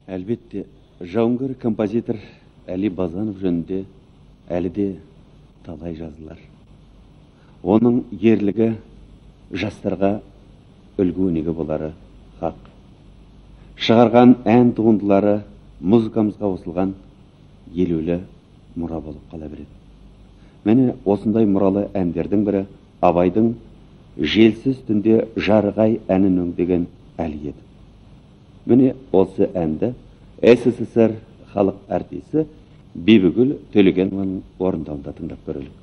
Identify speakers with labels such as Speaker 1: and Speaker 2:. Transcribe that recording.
Speaker 1: Әлбетте, жауынгер композитор Әли Базанов жөнінде әлі де талай жазылар. Оның ерлігі жастарға үлгі өнеге болары хақ. Шығарған ән туындылары музыкамызға қосылған елеулі мұра болып қала береді. Міне осындай мұралы әндердің бірі Абайдың «Желсіз түнде жарығай» әнін өңдеген Әли еді. Міне осы әнді СССР халық артисі Бибігүл Төлегенованың орындауында тыңдап көрелік.